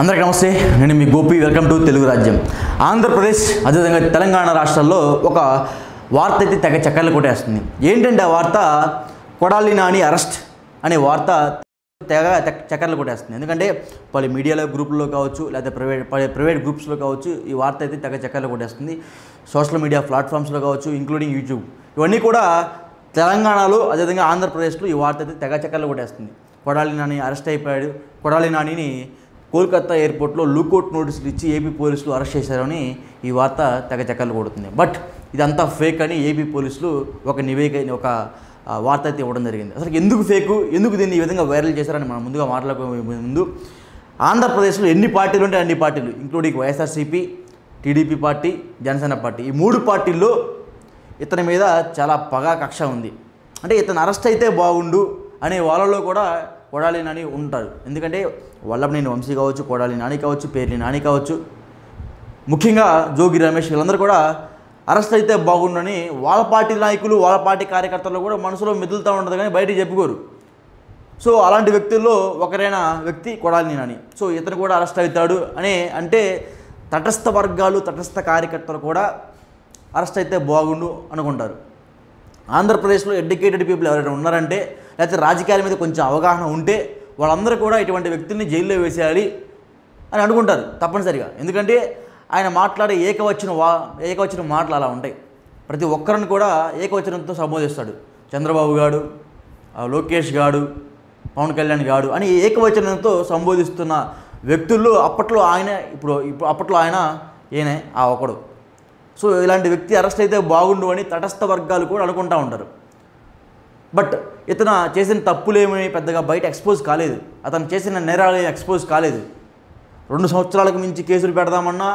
అందరికీ నమస్తే. నేను మీ గోపి. వెల్కమ్ టు తెలుగు రాజ్యం. ఆంధ్రప్రదేశ్ అదేవిధంగా తెలంగాణ రాష్ట్రాల్లో ఒక వార్త అయితే తెగ చక్కర్లు కొట్టేస్తుంది. ఏంటంటే ఆ వార్త కొడాలి నాని అరెస్ట్ అనే వార్త తెగ చక్కర్లు కొట్టేస్తుంది. ఎందుకంటే పలు మీడియాలో గ్రూపుల్లో కావచ్చు, లేదా ప్రైవేట్ గ్రూప్స్లో కావచ్చు, ఈ వార్త అయితే తెగ చక్కర్లు కొట్టేస్తుంది. సోషల్ మీడియా ప్లాట్ఫామ్స్లో కావచ్చు, ఇంక్లూడింగ్ యూట్యూబ్, ఇవన్నీ కూడా తెలంగాణలో అదేవిధంగా ఆంధ్రప్రదేశ్లో ఈ వార్త అయితే తెగ చక్కర్లు కొట్టేస్తుంది. కొడాలి నాని అరెస్ట్ అయిపోయాడు. కొడాలి నానిని కోల్కతా ఎయిర్పోర్ట్లో లూకౌట్ నోటీసులు ఇచ్చి ఏపీ పోలీసులు అరెస్ట్ చేశారని ఈ వార్త తెగ చక్కర్లు కొడుతుంది. బట్ ఇదంతా ఫేక్ అని ఏపీ పోలీసులు ఒక వార్త అయితే ఇవ్వడం జరిగింది. అసలు ఎందుకు ఫేకు, ఎందుకు దీన్ని ఈ విధంగా వైరల్ చేశారని మనం ముందుగా మాట్లాడుకునే ముందు, ఆంధ్రప్రదేశ్లో ఎన్ని పార్టీలు ఉంటే అన్ని పార్టీలు, including YSRCP, TDP party, Janasena party, ఈ మూడు పార్టీల్లో ఇతని మీద చాలా పగా కక్ష ఉంది. అంటే ఇతను అరెస్ట్ అయితే బాగుండు అనే వాళ్ళలో కూడా కొడాలి నాని ఉంటారు. ఎందుకంటే వల్లభనేని వంశీ కావచ్చు, కొడాలి నాని కావచ్చు, పేర్ని నాని కావచ్చు, ముఖ్యంగా జోగి రమేష్, వీళ్ళందరూ కూడా అరెస్ట్ అయితే బాగుండని వాళ్ళ పార్టీ నాయకులు, వాళ్ళ పార్టీ కార్యకర్తలు కూడా మనసులో మెదులుతూ ఉంటుంది, కానీ బయటికి చెప్పుకోరు. సో అలాంటి వ్యక్తుల్లో ఒకరైన వ్యక్తి కొడాలి నాని. సో ఇతను కూడా అరెస్ట్ అవుతాడు అంటే తటస్థ వర్గాలు, తటస్థ కార్యకర్తలు కూడా అరెస్ట్ అయితే బాగుండు అనుకుంటారు. ఆంధ్రప్రదేశ్లో ఎడ్యుకేటెడ్ పీపుల్ ఎవరైనా ఉన్నారంటే, లేకపోతే రాజకీయాల మీద కొంచెం అవగాహన ఉంటే వాళ్ళందరూ కూడా ఇటువంటి వ్యక్తుల్ని జైల్లో వేసేయాలి అని అనుకుంటారు తప్పనిసరిగా. ఎందుకంటే ఆయన మాట్లాడే ఏకవచన మాటలు అలా ఉంటాయి. ప్రతి ఒక్కరిని కూడా ఏకవచనంతో సంబోధిస్తాడు. చంద్రబాబు గాడు, లోకేష్ గాడు, పవన్ కళ్యాణ్ గాడు అని ఏకవచనంతో సంబోధిస్తున్న వ్యక్తుల్లో అప్పట్లో ఆయన ఈయనే ఆ ఒకడు. సో ఇలాంటి వ్యక్తి అరెస్ట్ అయితే బాగుండు అని తటస్థ వర్గాలు కూడా అనుకుంటూ ఉంటారు. బట్ ఇతను చేసిన తప్పులేమీ పెద్దగా బయట ఎక్స్పోజ్ కాలేదు. అతను చేసిన నేరాలు ఎక్స్పోజ్ కాలేదు. 2 సంవత్సరాలకు మించి కేసులు పెడదామన్నా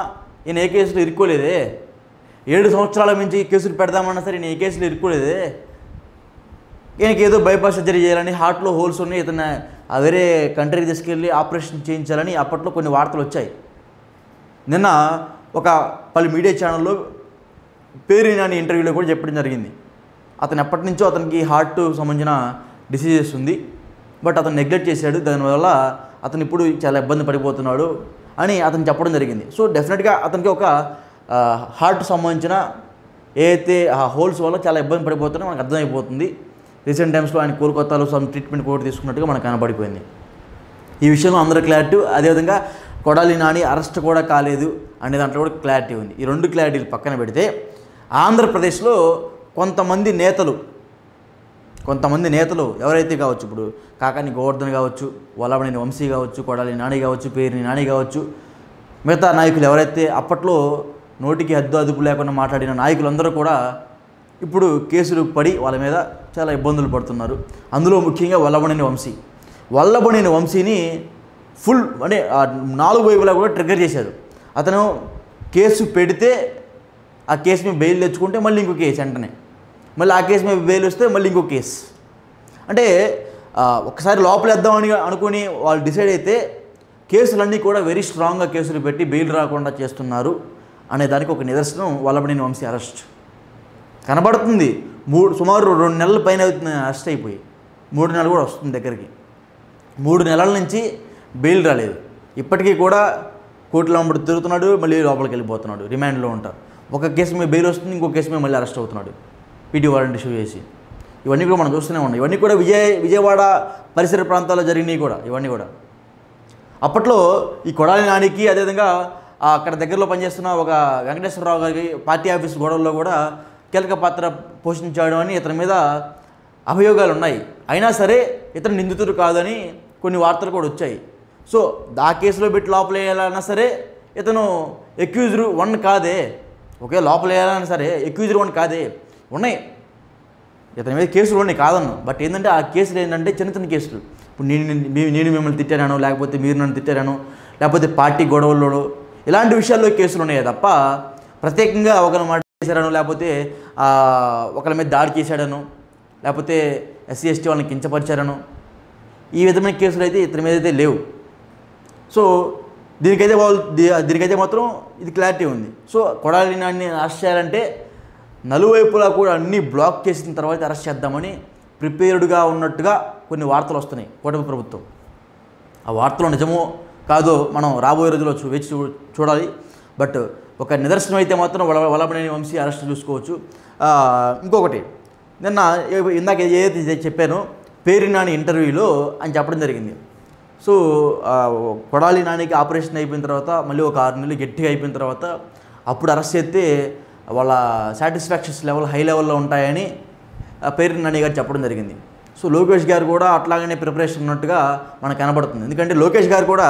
ఈయన ఏ కేసులు ఇరుక్కోలేదే. 7 సంవత్సరాల మించి కేసులు పెడదామన్నా సరే ఈయన ఏ కేసులు ఇరుక్కోలేదే. ఈయనకి ఏదో బైపాస్ సర్జరీ చేయాలని, హార్ట్లో హోల్స్ ఉన్నాయి, ఇతను వేరే కంట్రీకి తీసుకెళ్ళి ఆపరేషన్ చేయించాలని అప్పట్లో కొన్ని వార్తలు వచ్చాయి. నిన్న ఒక పలు మీడియా ఛానల్లో పేర్ని నాని ఇంటర్వ్యూలో కూడా చెప్పడం జరిగింది. అతను ఎప్పటి నుంచో అతనికి హార్ట్ సంబంధించిన డిసీజెస్ ఉంది, బట్ అతను నెగ్లెక్ట్ చేశాడు, దానివల్ల అతను ఇప్పుడు చాలా ఇబ్బంది పడిపోతున్నాడు అని అతను చెప్పడం జరిగింది. సో డెఫినెట్గా అతనికి ఒక హార్ట్ సంబంధించిన ఏదైతే ఆ హోల్స్ వల్ల చాలా ఇబ్బంది పడిపోతుందో మనకు అర్థమైపోతుంది. రీసెంట్ టైమ్స్లో ఆయన కోల్కతాలో సమ్ ట్రీట్మెంట్ కూడా తీసుకున్నట్టుగా మనకు కనబడిపోయింది. ఈ విషయంలో అందరూ క్లారిటీ. అదేవిధంగా కొడాలి నాని అరెస్ట్ కూడా కాలేదు అనే దాంట్లో కూడా క్లారిటీ ఉంది. ఈ 2 క్లారిటీలు పక్కన పెడితే, ఆంధ్రప్రదేశ్లో కొంతమంది నేతలు ఎవరైతే కావచ్చు, ఇప్పుడు కాకాని గోవర్ధన్ కావచ్చు, వల్లభనేని వంశీ కావచ్చు, కొడాలి నాని కావచ్చు, పేర్ని నాని కావచ్చు, మిగతా నాయకులు ఎవరైతే అప్పట్లో నోటికి అదుపు లేకుండా మాట్లాడిన నాయకులందరూ కూడా ఇప్పుడు కేసులు పడి వాళ్ళ మీద చాలా ఇబ్బందులు పడుతున్నారు. అందులో ముఖ్యంగా వల్లభనేని వంశీని ఫుల్ అంటే 4 వైపులా కూడా ట్రిగ్గర్ చేశారు. అతను కేసు పెడితే ఆ కేసు మీద బెయిల్ తెచ్చుకుంటే మళ్ళీ ఇంకో కేసు, వెంటనే మళ్ళీ ఆ కేసు మీద బెయిల్ వస్తే మళ్ళీ ఇంకో కేసు. అంటే ఒకసారి లోపలేద్దామని అనుకుని వాళ్ళు డిసైడ్ అయితే కేసులన్నీ కూడా వెరీ స్ట్రాంగ్గా కేసులు పెట్టి బెయిల్ రాకుండా చేస్తున్నారు అనే దానికి ఒక నిదర్శనం వల్లభనేని వంశీ అరెస్ట్ కనబడుతుంది. సుమారు 2 నెలల పైన అవుతుంది అరెస్ట్ అయిపోయి. 3 నెలలు కూడా వస్తుంది దగ్గరికి. 3 నెలల నుంచి బెయిల్ రాలేదు. ఇప్పటికీ కూడా కోర్టులో వెంబడి తిరుగుతున్నాడు, మళ్ళీ లోపలికి వెళ్ళిపోతున్నాడు, రిమాండ్లో ఉంటారు. ఒక కేసు మీద బెయిల్ వస్తుంది, ఇంకో కేసు మీద మళ్ళీ అరెస్ట్ అవుతున్నాడు, పీటీ వారెంట్ ఇష్యూ చేసి. ఇవన్నీ కూడా మనం చూస్తూనే ఉన్నాం. ఇవన్నీ కూడా విజయవాడ పరిసర ప్రాంతాల్లో జరిగినాయి కూడా. ఇవన్నీ కూడా అప్పట్లో ఈ కొడాలి నానికి, అదేవిధంగా అక్కడ దగ్గరలో పనిచేస్తున్న ఒక వెంకటేశ్వరరావు గారికి పార్టీ ఆఫీస్ గొడవల్లో కూడా కీలక పాత్ర పోషించాడు అని ఇతని మీద అభియోగాలు ఉన్నాయి. అయినా సరే ఇతను నిందితుడు కాదని కొన్ని వార్తలు కూడా వచ్చాయి. సో ఆ కేసులో పెట్టి లోపల వేయాలన్నా సరే ఇతను ఎక్యూజ్డ్ 1 కాదే. ఒకే లోపల వేయాలన్నా సరే ఎక్యూజ్డ్ 1 కాదే, ఉన్నాయి ఇతని మీద కేసులు ఉన్నాయి కాదన్ను. బట్ ఏంటంటే ఆ కేసులు ఏంటంటే చిన్న కేసులు. ఇప్పుడు నేను మిమ్మల్ని తిట్టాను, లేకపోతే మీరు నన్ను తిట్టాను, లేకపోతే పార్టీ గొడవల్లో, ఇలాంటి విషయాల్లో కేసులు ఉన్నాయి తప్ప ప్రత్యేకంగా ఒకరిని మాట చేశాడను, లేకపోతే ఒకరి మీద దాడి చేశాడను, లేకపోతే SC ST వాళ్ళని కించపరిచారను, ఈ విధమైన కేసులు అయితే ఇతని మీద అయితే లేవు. సో దీనికైతే మాత్రం ఇది క్లారిటీ ఉంది. సో కొడాలి నాని అరెస్ట్ చేయాలంటే నలువైపులా కూడా అన్నీ బ్లాక్ చేసిన తర్వాత అరెస్ట్ చేద్దామని ప్రిపేర్డ్గా ఉన్నట్టుగా కొన్ని వార్తలు వస్తున్నాయి కూటమి ప్రభుత్వం. ఆ వార్తలో నిజమో కాదో మనం రాబోయే రోజుల్లో వేచి చూడాలి. బట్ ఒక నిదర్శనం అయితే మాత్రం వల్లభనేని వంశీ అరెస్ట్ చూసుకోవచ్చు. ఇంకొకటి నిన్న ఇందాక ఏదైతే చెప్పానో పేర్ని నాని ఇంటర్వ్యూలో అని చెప్పడం జరిగింది. సో కొడాలి నానికి ఆపరేషన్ అయిపోయిన తర్వాత మళ్ళీ ఒక 6 నెలలు గట్టిగా అయిపోయిన తర్వాత అప్పుడు అరెస్ట్ చేస్తే వాళ్ళ సాటిస్ఫాక్షన్స్ లెవెల్ హై లెవెల్లో ఉంటాయని పేర్ని నాని గారు చెప్పడం జరిగింది. సో లోకేష్ గారు కూడా అట్లాగనే ప్రిపరేషన్ ఉన్నట్టుగా మనకు కనబడుతుంది. ఎందుకంటే లోకేష్ గారు కూడా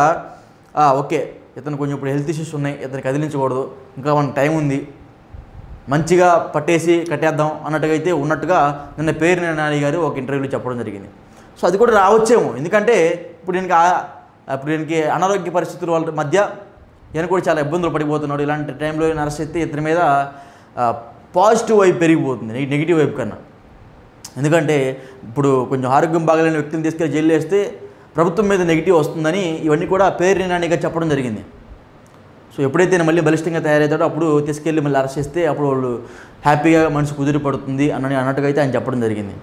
ఓకే ఇతను కొంచెం ఇప్పుడు హెల్త్ ఇష్యూస్ ఉన్నాయి, ఇతను కదిలించకూడదు, ఇంకా మనకు టైం ఉంది, మంచిగా పట్టేసి కట్టేద్దాం ఉన్నట్టుగా నిన్న పేర్ని నాని గారు ఒక ఇంటర్వ్యూలో చెప్పడం జరిగింది. సో అది కూడా రావచ్చేమో, ఎందుకంటే ఇప్పుడు దీనికి అనారోగ్య పరిస్థితుల వాళ్ళ మధ్య ఈయన కూడా చాలా ఇబ్బందులు పడిపోతున్నాడు. ఇలాంటి టైంలో ఈయన అరెస్ట్ అయితే ఇతని మీద పాజిటివ్ వైపు పెరిగిపోతుంది నెగిటివ్ వైపు కన్నా. ఎందుకంటే ఇప్పుడు కొంచెం ఆరోగ్యం బాగలేని వ్యక్తిని తీసుకెళ్ళి జైలు వేస్తే ప్రభుత్వం మీద నెగిటివ్ వస్తుందని ఇవన్నీ కూడా పేర్ని నానిగా చెప్పడం జరిగింది. సో ఎప్పుడైతే మళ్ళీ బలిష్టంగా తయారవుతాడో అప్పుడు తీసుకెళ్ళి మళ్ళీ అరెస్ట్ చేస్తే అప్పుడు వాళ్ళు హ్యాపీగా మనసు కుదిరి పడుతుంది అన్నట్టుగా అయితే ఆయన చెప్పడం జరిగింది.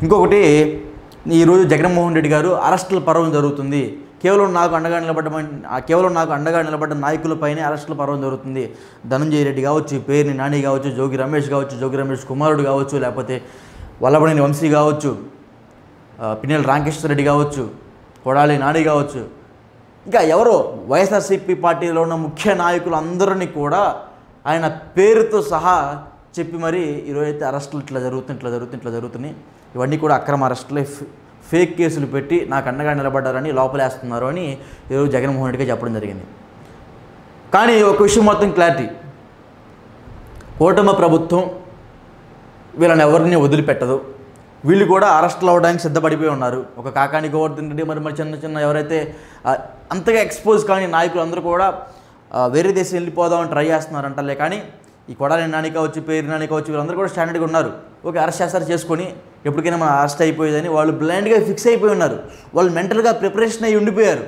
ఇంకొకటి ఈరోజు జగన్మోహన్ రెడ్డి గారు అరెస్టుల పర్వం జరుగుతుంది, కేవలం నాకు అండగా నిలబడ్డ నాయకులపైనే అరెస్టుల పర్వం జరుగుతుంది. ధనంజయ రెడ్డి కావచ్చు, పేర్ని నాని కావచ్చు, జోగి రమేష్ కుమారుడు కావచ్చు, లేకపోతే వల్లభనేని వంశీ కావచ్చు, పిన్నెల రామకృష్ణారెడ్డి కావచ్చు, కొడాలి నాని కావచ్చు, ఇంకా ఎవరో వైఎస్ఆర్సీపీ పార్టీలో ఉన్న ముఖ్య నాయకులు అందరినీ కూడా ఆయన పేరుతో సహా చెప్పి మరి ఈరోజైతే అరెస్టులు ఇట్లా జరుగుతున్నాయి. ఇవన్నీ కూడా అక్రమ అరెస్టులే, ఫేక్ కేసులు పెట్టి నాకు అండగా నిలబడ్డారని లోపలేస్తున్నారు అని ఈరోజు జగన్మోహన్ రెడ్డిగా చెప్పడం జరిగింది. కానీ ఒక విషయం మొత్తం క్లారిటీ, కూటమి ప్రభుత్వం వీళ్ళని ఎవరిని వదిలిపెట్టదు. వీళ్ళు కూడా అరెస్టులు అవ్వడానికి సిద్ధపడిపోయి ఉన్నారు. ఒక కాకాని గోవర్ధన్ రెడ్డి మరి చిన్న ఎవరైతే అంతగా ఎక్స్పోజ్ కానీ నాయకులు అందరూ కూడా వేరే దేశం వెళ్ళిపోదామని ట్రై చేస్తున్నారంటలే. కానీ ఈ కొడాలి నాని కావచ్చు, పేరు నాని కావచ్చు, వీళ్ళందరూ కూడా స్టాండర్డ్గా ఉన్నారు. ఓకే అరెస్ట్ చేస్తారు చేసుకొని ఎప్పటికైనా మనం అరెస్ట్ అయిపోయేదని వాళ్ళు బ్లైండ్గా ఫిక్స్ అయిపోయి ఉన్నారు. వాళ్ళు మెంటల్గా ప్రిపరేషన్ అయ్యి ఉండిపోయారు.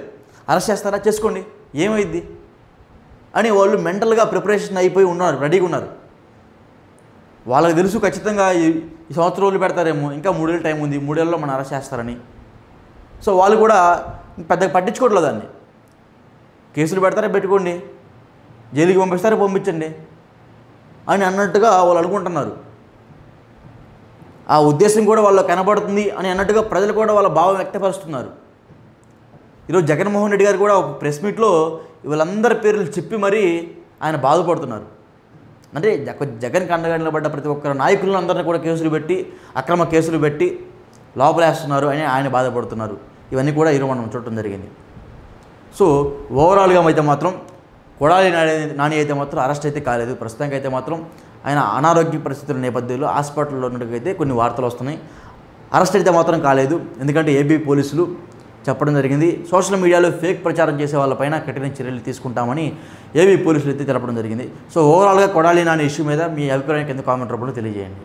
అరెస్ట్ చేస్తారా చేసుకోండి ఏమైద్ది అని వాళ్ళు మెంటల్గా ప్రిపరేషన్ అయిపోయి ఉన్నారు, రెడీగా ఉన్నారు. వాళ్ళకి తెలుసు ఖచ్చితంగా ఈ సంవత్సరం రోజులు పెడతారేమో, ఇంకా 3 ఏళ్ళు టైం ఉంది, 3 ఏళ్ళలో మనం అరెస్ట్ చేస్తారని. సో వాళ్ళు కూడా పెద్దగా పట్టించుకోవట్లేదు దాన్ని. కేసులు పెడతారా పెట్టుకోండి, జైలుకి పంపిస్తారా పంపించండి అని అన్నట్టుగా వాళ్ళు అనుకుంటున్నారు. ఆ ఉద్దేశం కూడా వాళ్ళు కనబడుతుంది అని అన్నట్టుగా ప్రజలు కూడా వాళ్ళ భావం వ్యక్తపరుస్తున్నారు. ఈరోజు జగన్మోహన్ రెడ్డి గారు కూడా ఒక ప్రెస్ మీట్లో వీళ్ళందరి పేర్లు చెప్పి మరీ ఆయన బాధపడుతున్నారు. అంటే జగన్కి అండగా నిలబడ్డ ప్రతి ఒక్కరు నాయకులను అందరినీ కూడా అక్రమ కేసులు పెట్టి లోపలేస్తున్నారు అని ఆయన బాధపడుతున్నారు. ఇవన్నీ కూడా ఈరోజు మనం చూడటం జరిగింది. సో ఓవరాల్గా అయితే మాత్రం కొడాలి నాని అయితే మాత్రం అరెస్ట్ అయితే కాలేదు. ప్రస్తుతానికి అయితే మాత్రం ఆయన అనారోగ్య పరిస్థితుల నేపథ్యంలో హాస్పిటల్లో ఉన్నట్టుగా కొన్ని వార్తలు వస్తున్నాయి. అరెస్ట్ అయితే మాత్రం కాలేదు, ఎందుకంటే ఏబీ పోలీసులు చెప్పడం జరిగింది. సోషల్ మీడియాలో ఫేక్ ప్రచారం చేసే వాళ్ళపైన కఠిన చర్యలు తీసుకుంటామని ఏబీ పోలీసులు అయితే తెలపడం జరిగింది. సో ఓవరాల్గా కొడాలి నాని ఇష్యూ మీద మీ అభిప్రాయం కింద కామెంట్ రూపంలో తెలియజేయండి.